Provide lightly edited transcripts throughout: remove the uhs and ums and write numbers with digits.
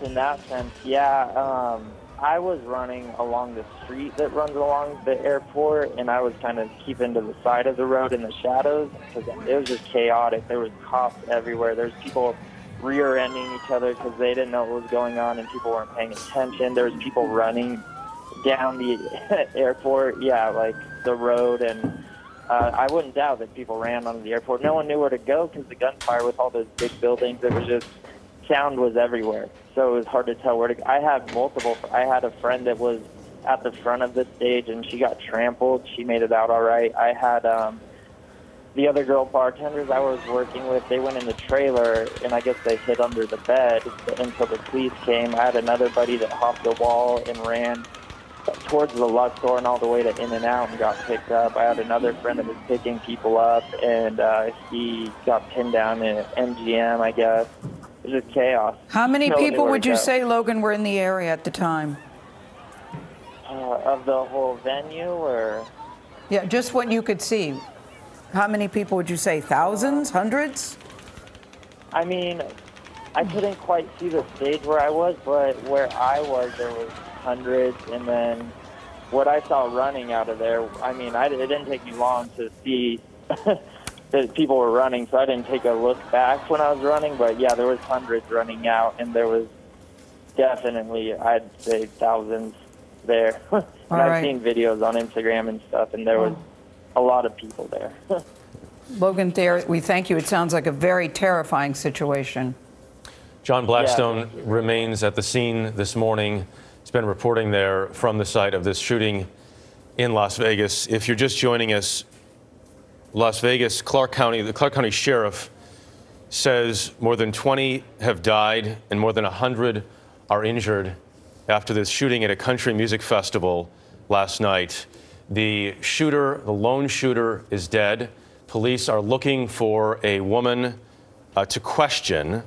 In that sense, yeah. I was running along the street that runs along the airport, and I was kind of keeping to the side of the road in the shadows because it was just chaotic. There was cops everywhere. There's people rear-ending each other because they didn't know what was going on and people weren't paying attention. There was people running down the airport, like the road, and I wouldn't doubt that people ran onto the airport. No one knew where to go because the gunfire with all those big buildings, it was just, sound was everywhere. So it was hard to tell where to go. I had a friend that was at the front of the stage and she got trampled. She made it out all right. I had the other girl bartenders I was working with, they went in the trailer and I guess they hid under the bed until the police came. I had another buddy that hopped the wall and ran towards the Luxor and all the way to In-N-Out and got picked up. I had another friend that was picking people up and he got pinned down in MGM, I guess. It was just chaos. How many people would you say, Logan, were in the area at the time? Of the whole venue, or? Yeah, just what you could see. How many people would you say? Thousands? Hundreds? I mean, I couldn't quite see the stage where I was, but where I was, there was hundreds. And then what I saw running out of there, I mean, it didn't take me long to see that people were running, so I didn't take a look back when I was running. But yeah, there was hundreds running out, and there was definitely, I'd say, thousands there. And I've seen videos on Instagram and stuff, and there was a lot of people there. Logan Thayer, we thank you. It sounds like a very terrifying situation. John Blackstone remains at the scene this morning. He's been reporting there from the site of this shooting in Las Vegas. If you're just joining us, Las Vegas, the Clark County Sheriff says more than 20 have died and more than 100 are injured after this shooting at a country music festival last night. The lone shooter is dead. Police are looking for a woman to question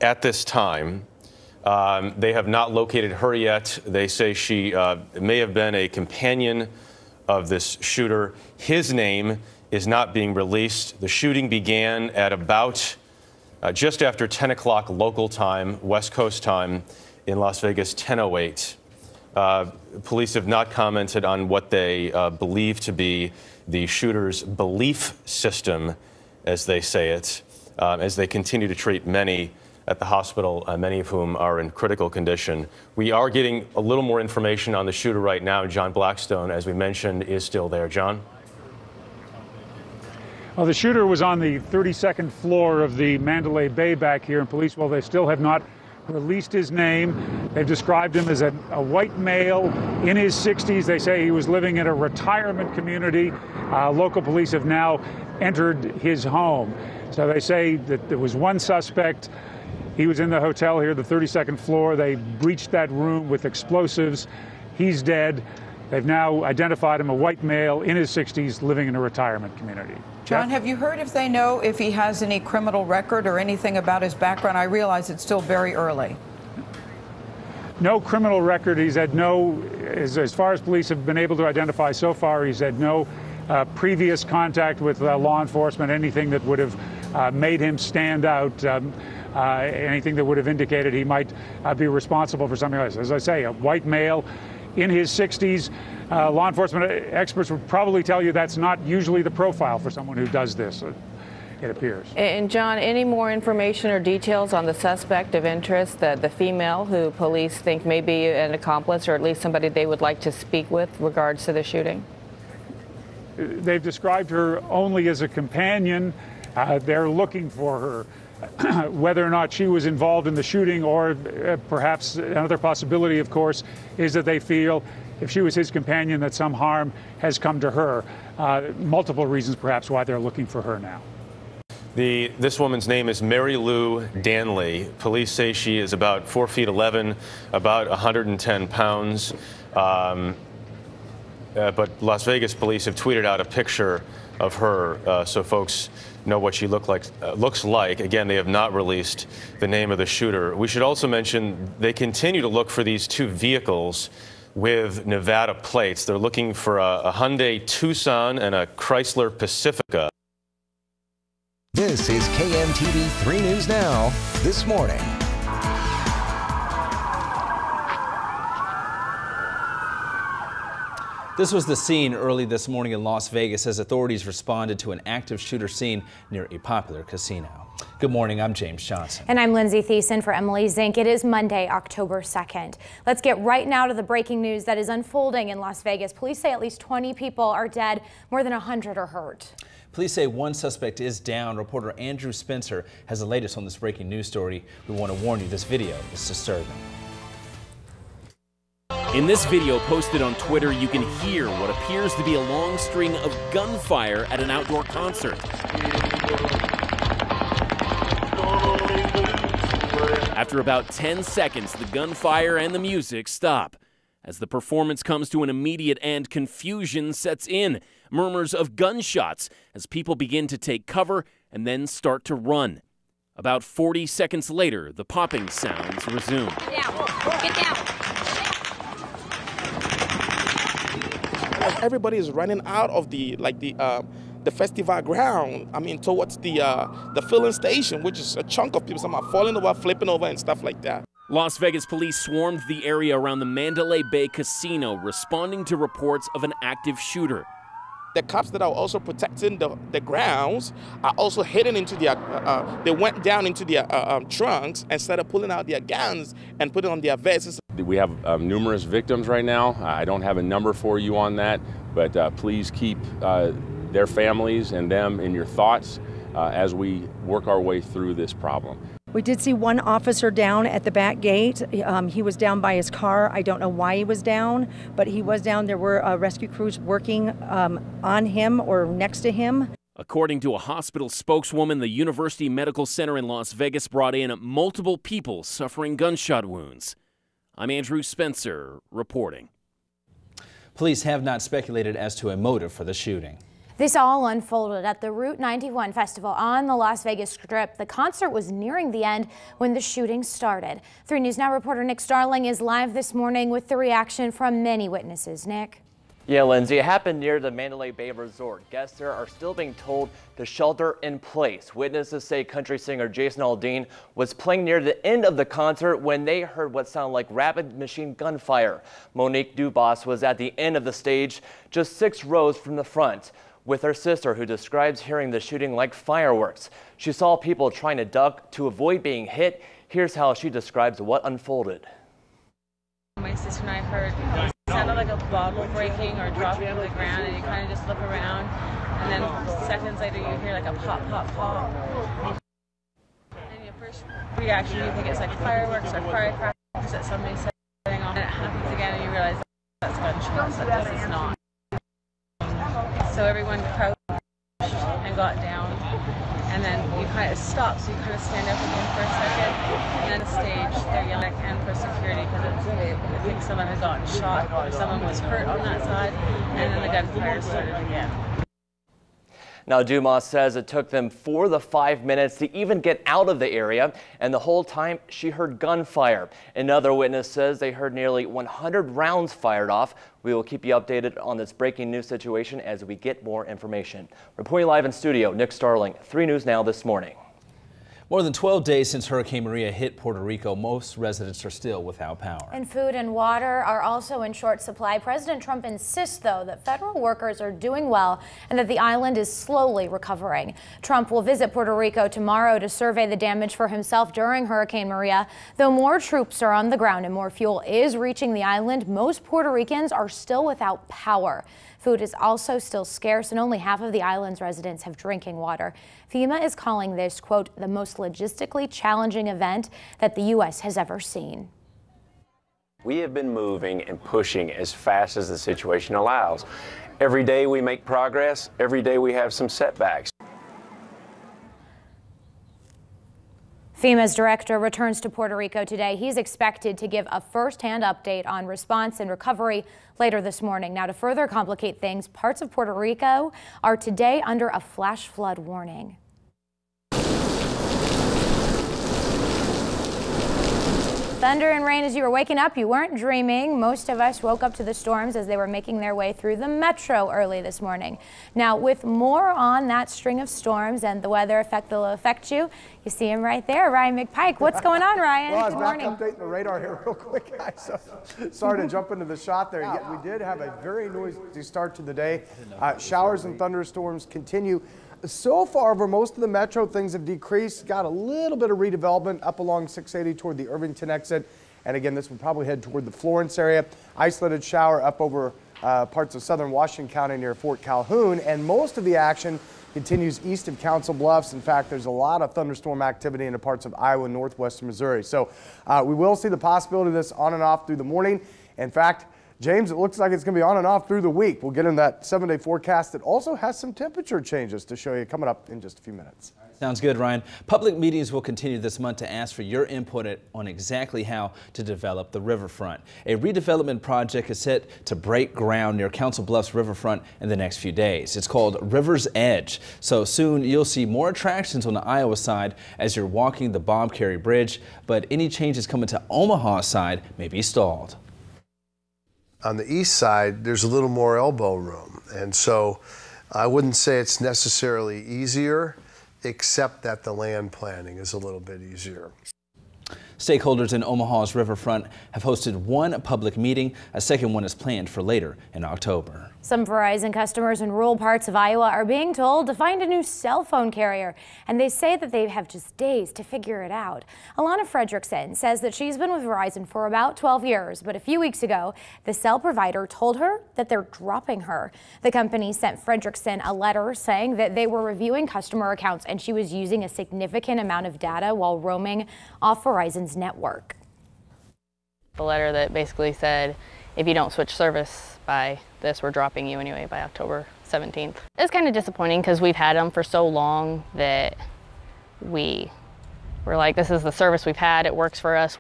at this time. They have not located her yet. They say she may have been a companion of this shooter. His name is not being released. The shooting began at about just after 10 o'clock local time, West Coast time in Las Vegas, 10:08. Police have not commented on what they believe to be the shooter's belief system, as they say it, as they continue to treat many at the hospital, many of whom are in critical condition. We are getting a little more information on the shooter right now. John Blackstone, as we mentioned, is still there. John? Well, the shooter was on the 32nd floor of the Mandalay Bay back here, and police, well, they still have not released his name. They've described him as a white male in his 60s. They say he was living in a retirement community. Local police have now entered his home. So they say that there was one suspect. He was in the hotel here, the 32nd floor. They breached that room with explosives. He's dead. They've now identified him, a white male in his 60s living in a retirement community. John, have you heard if they know if he has any criminal record or anything about his background? I realize it's still very early. No criminal record. He's had no, as far as police have been able to identify so far, he's had no previous contact with law enforcement, anything that would have made him stand out, anything that would have indicated he might be responsible for something like this. As I say, a white male in his 60s. Law enforcement experts would probably tell you that's not usually the profile for someone who does this, it appears. And John, any more information or details on the suspect of interest, the female who police think may be an accomplice or at least somebody they would like to speak with regards to the shooting? They've described her only as a companion. They're looking for her. Whether or not she was involved in the shooting, or perhaps another possibility, of course, is that they feel if she was his companion that some harm has come to her. Multiple reasons perhaps why they're looking for her now. This woman's name is Mary Lou Danley. Police say she is about 4'11", about 110 pounds. But Las Vegas police have tweeted out a picture of her so folks know what she looks like. Again, they have not released the name of the shooter. We should also mention they continue to look for these two vehicles with Nevada plates. They're looking for a Hyundai Tucson and a Chrysler Pacifica. This is KMTV 3 News Now this morning. This was the scene early this morning in Las Vegas as authorities responded to an active shooter scene near a popular casino. Good morning, I'm James Johnson. And I'm Lindsay Thiessen for Emily Zink. It is Monday, October 2nd. Let's get right now to the breaking news that is unfolding in Las Vegas. Police say at least 20 people are dead, more than 100 are hurt. Police say one suspect is down. Reporter Andrew Spencer has the latest on this breaking news story. We want to warn you, this video is disturbing. In this video posted on Twitter, you can hear what appears to be a long string of gunfire at an outdoor concert. After about 10 seconds, the gunfire and the music stop. As the performance comes to an immediate end, confusion sets in. Murmurs of gunshots as people begin to take cover and then start to run. About 40 seconds later, the popping sounds resume. Get down. Get down. Everybody is running out of the festival ground. I mean, towards the filling station, which is a chunk of people. Some are falling over, flipping over, and stuff like that. Las Vegas police swarmed the area around the Mandalay Bay Casino, responding to reports of an active shooter. The cops that are also protecting the grounds are also heading into their, they went down into their trunks and started pulling out their guns and putting on their vests. We have numerous victims right now. I don't have a number for you on that, but please keep their families and them in your thoughts as we work our way through this problem. We did see one officer down at the back gate. He was down by his car. I don't know why he was down, but he was down. There were rescue crews working on him or next to him. According to a hospital spokeswoman, the University Medical Center in Las Vegas brought in multiple people suffering gunshot wounds. I'm Andrew Spencer reporting. Police have not speculated as to a motive for the shooting. This all unfolded at the Route 91 Festival on the Las Vegas Strip. The concert was nearing the end when the shooting started. 3 News Now reporter Nick Starling is live this morning with the reaction from many witnesses. Nick? Yeah, Lindsay, it happened near the Mandalay Bay Resort. Guests there are still being told to shelter in place. Witnesses say country singer Jason Aldean was playing near the end of the concert when they heard what sounded like rapid machine gun fire. Monique Dubas was at the end of the stage, just 6 rows from the front, with her sister, who describes hearing the shooting like fireworks. She saw people trying to duck to avoid being hit. Here's how she describes what unfolded. My sister and I heard it sounded like a bottle breaking or dropping to the ground, and you kind of just look around, and then seconds later you hear like a pop, pop, pop. And your first reaction, you think it's like fireworks or firecrackers that somebody's setting off, and it happens again and you realize that's gunshots, that this is not. So everyone crouched and got down, and then you kind of stop, so you kind of stand up again for a second, and then the stage, they're yelling and for security because I think someone had gotten shot or someone was hurt on that side, and then the gunfire started again. Now, Dumas says it took them 4 to 5 minutes to even get out of the area, and the whole time she heard gunfire. Another witness says they heard nearly 100 rounds fired off. We will keep you updated on this breaking news situation as we get more information. Reporting live in studio, Nick Starling, 3 News Now this morning. More than 12 days since Hurricane Maria hit Puerto Rico, most residents are still without power. And food and water are also in short supply. President Trump insists, though, that federal workers are doing well and that the island is slowly recovering. Trump will visit Puerto Rico tomorrow to survey the damage for himself during Hurricane Maria. Though more troops are on the ground and more fuel is reaching the island, most Puerto Ricans are still without power. Food is also still scarce, and only half of the island's residents have drinking water. FEMA is calling this, quote, the most logistically challenging event that the U.S. has ever seen. We have been moving and pushing as fast as the situation allows. Every day we make progress. Every day we have some setbacks. FEMA's director returns to Puerto Rico today. He's expected to give a first-hand update on response and recovery later this morning. Now, to further complicate things, parts of Puerto Rico are today under a flash flood warning. Thunder and rain as you were waking up. You weren't dreaming. Most of us woke up to the storms as they were making their way through the metro early this morning. Now, with more on that string of storms and the weather effect that will affect you, you see him right there, Ryan McPike. What's going on, Ryan? Well, I was Good back morning. updating the radar here real quick, guys. So, sorry to jump into the shot there. Yeah, we did have a very noisy start to the day. Showers and thunderstorms continue. So far, over most of the metro, things have decreased. Got a little bit of redevelopment up along 680 toward the Irvington exit. And again, this would probably head toward the Florence area. Isolated shower up over parts of southern Washington County near Fort Calhoun. And most of the action continues east of Council Bluffs. In fact, there's a lot of thunderstorm activity in the parts of Iowa and northwestern Missouri. So we will see the possibility of this on and off through the morning. In fact, James, it looks like it's going to be on and off through the week. We'll get in that 7-day forecast that also has some temperature changes to show you coming up in just a few minutes. Sounds good, Ryan. Public meetings will continue this month to ask for your input on exactly how to develop the riverfront. A redevelopment project is set to break ground near Council Bluffs riverfront in the next few days. It's called River's Edge. So soon you'll see more attractions on the Iowa side as you're walking the Bob Carey Bridge, but any changes coming to Omaha side may be stalled. On the east side, there's a little more elbow room. And so I wouldn't say it's necessarily easier, except that the land planning is a little bit easier. Stakeholders in Omaha's riverfront have hosted one public meeting. A second one is planned for later in October. Some Verizon customers in rural parts of Iowa are being told to find a new cell phone carrier, and they say that they have just days to figure it out. Alana Fredrickson says that she's been with Verizon for about 12 years, but a few weeks ago, the cell provider told her that they're dropping her. The company sent Fredrickson a letter saying that they were reviewing customer accounts and she was using a significant amount of data while roaming off Verizon's network. The letter that basically said, if you don't switch service by this, we're dropping you anyway by October 17th. It's kind of disappointing because we've had them for so long that we're like, this is the service we've had, it works for us.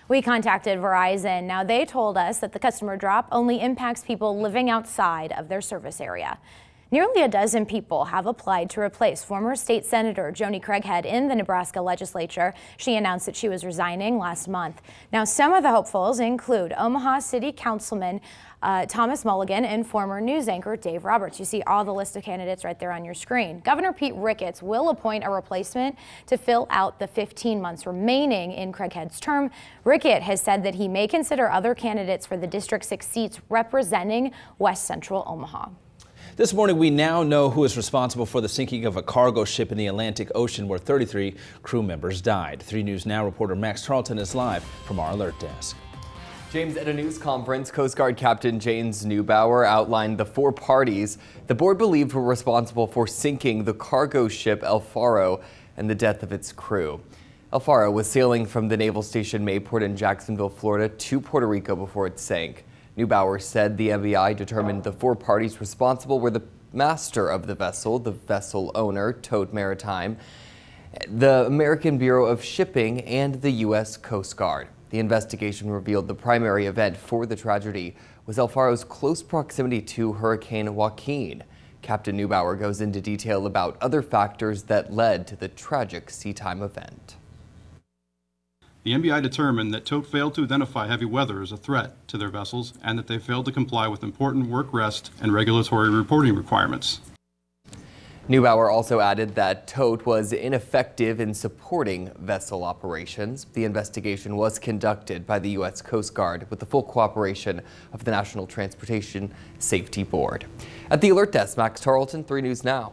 We contacted Verizon. Now, they told us that the customer drop only impacts people living outside of their service area. Nearly a dozen people have applied to replace former state senator Joni Craighead in the Nebraska legislature. She announced that she was resigning last month. Now, some of the hopefuls include Omaha City Councilman Thomas Mulligan and former news anchor Dave Roberts. You see all the list of candidates right there on your screen. Governor Pete Ricketts will appoint a replacement to fill out the 15 months remaining in Craighead's term. Rickett has said that he may consider other candidates for the District 6 seats representing West Central Omaha. This morning, we now know who is responsible for the sinking of a cargo ship in the Atlantic Ocean where 33 crew members died. 3 News Now reporter Max Charlton is live from our alert desk. James, at a news conference, Coast Guard Captain James Neubauer outlined the 4 parties the board believed were responsible for sinking the cargo ship El Faro and the death of its crew. El Faro was sailing from the naval station Mayport in Jacksonville, Florida to Puerto Rico before it sank. Neubauer said the MBI determined the 4 parties responsible were the master of the vessel owner, Toad Maritime, the American Bureau of Shipping, and the U.S. Coast Guard. The investigation revealed the primary event for the tragedy was El Faro's close proximity to Hurricane Joaquin. Captain Neubauer goes into detail about other factors that led to the tragic seatime event. The MBI determined that Tote failed to identify heavy weather as a threat to their vessels and that they failed to comply with important work rest and regulatory reporting requirements. Neubauer also added that Tote was ineffective in supporting vessel operations. The investigation was conducted by the U.S. Coast Guard with the full cooperation of the National Transportation Safety Board. At the alert desk, Max Tarleton, 3 News Now.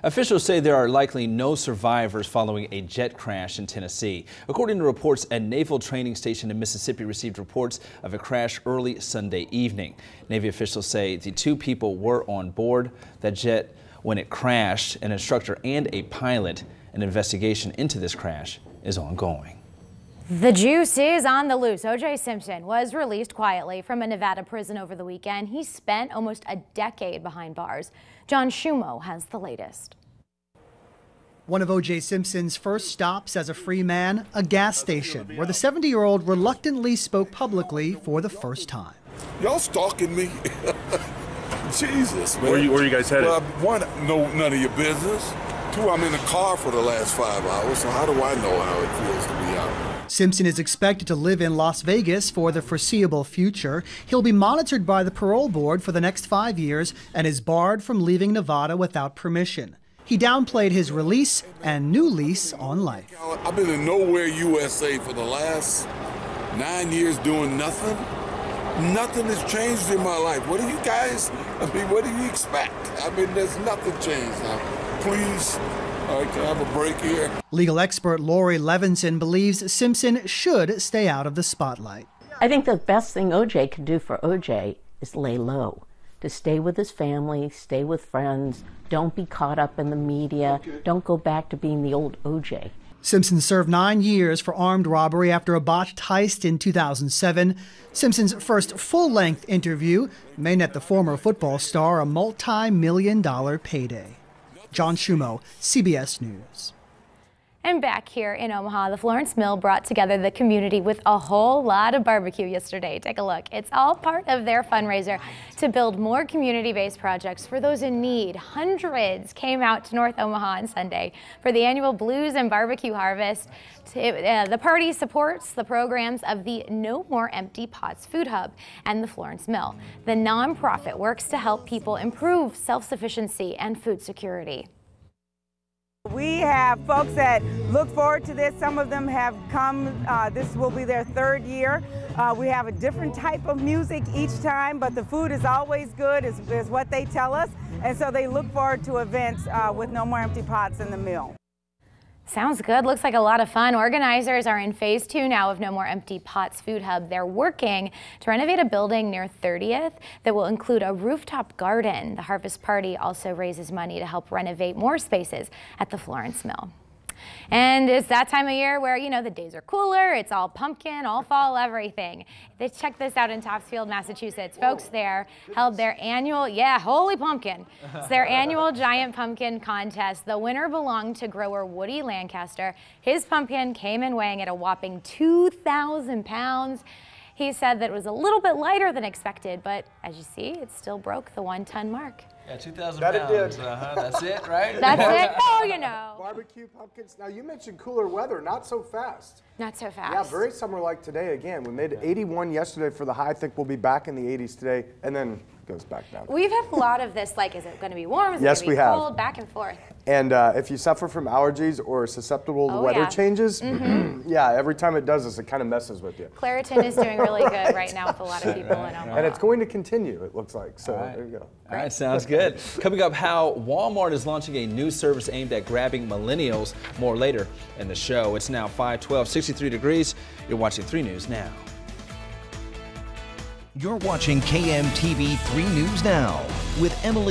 Officials say there are likely no survivors following a jet crash in Tennessee. According to reports, a naval training station in Mississippi received reports of a crash early Sunday evening. Navy officials say the 2 people were on board that jet when it crashed, an instructor and a pilot. An investigation into this crash is ongoing. The juice is on the loose. O.J. Simpson was released quietly from a Nevada prison over the weekend. He spent almost a decade behind bars. John Shumo has the latest. One of O.J. Simpson's first stops as a free man, a gas station, where the 70-year-old reluctantly spoke publicly for the first time. Y'all stalking me? Jesus, man. Where you guys headed? Well, 1, know none of your business. 2, I'm in the car for the last 5 hours, so how do I know how it feels to be out? Simpson is expected to live in Las Vegas for the foreseeable future. He'll be monitored by the parole board for the next 5 years and is barred from leaving Nevada without permission. He downplayed his release and new lease on life. I've been in Nowhere, USA for the last 9 years doing nothing. Nothing has changed in my life. What do you guys, what do you expect? There's nothing changed now. Please, can I have a break here? Legal expert Lori Levinson believes Simpson should stay out of the spotlight. I think the best thing OJ can do for OJ is lay low, to stay with his family, stay with friends, don't be caught up in the media, don't go back to being the old OJ. Simpson served 9 years for armed robbery after a botched heist in 2007. Simpson's first full-length interview may net the former football star a multi-million-dollar payday. John Schumo, CBS News. And back here in Omaha, the Florence Mill brought together the community with a whole lot of barbecue yesterday. Take a look. It's all part of their fundraiser to build more community-based projects for those in need. Hundreds came out to North Omaha on Sunday for the annual Blues and Barbecue Harvest. The party supports the programs of the No More Empty Pots Food Hub and the Florence Mill. The nonprofit works to help people improve self-sufficiency and food security. We have folks that look forward to this. Some of them have come. This will be their 3rd year. We have a different type of music each time, but the food is always good, is what they tell us. And so they look forward to events with No More Empty Pots in the Mill. Sounds good. Looks like a lot of fun. Organizers are in phase 2 now of No More Empty Pots Food Hub. They're working to renovate a building near 30th that will include a rooftop garden. The Harvest Party also raises money to help renovate more spaces at the Florence Mill. And it's that time of year where, you know, the days are cooler, it's all pumpkin, all fall, everything. Check this out in Topsfield, Massachusetts. Folks there held their annual, holy pumpkin. It's their annual giant pumpkin contest. The winner belonged to grower Woody Lancaster. His pumpkin came in weighing at a whopping 2,000 pounds. He said that it was a little bit lighter than expected, but as you see, it still broke the 1-ton mark. Yeah, 2,000 pounds. That's it, right? That's it. Oh, you know. Barbecue pumpkins. Now, you mentioned cooler weather. Not so fast. Not so fast. Yeah, very summer-like today again. We made 81 yesterday for the high. I think we'll be back in the 80s today, and then it goes back down. We've had a lot of this, like, is it going to be warm? Is Yes, it going to be cold? Back and forth. And if you suffer from allergies or are susceptible to weather changes, yeah, every time it does this, it kind of messes with you. Claritin is doing really good right now with a lot of people in Omaha. And it's going to continue, it looks like. So there you go. All right, sounds good. Coming up, how Walmart is launching a new service aimed at grabbing millennials. More later in the show. It's now 5:12, 63 degrees. You're watching 3 News Now. You're watching KMTV 3 News Now with Emily.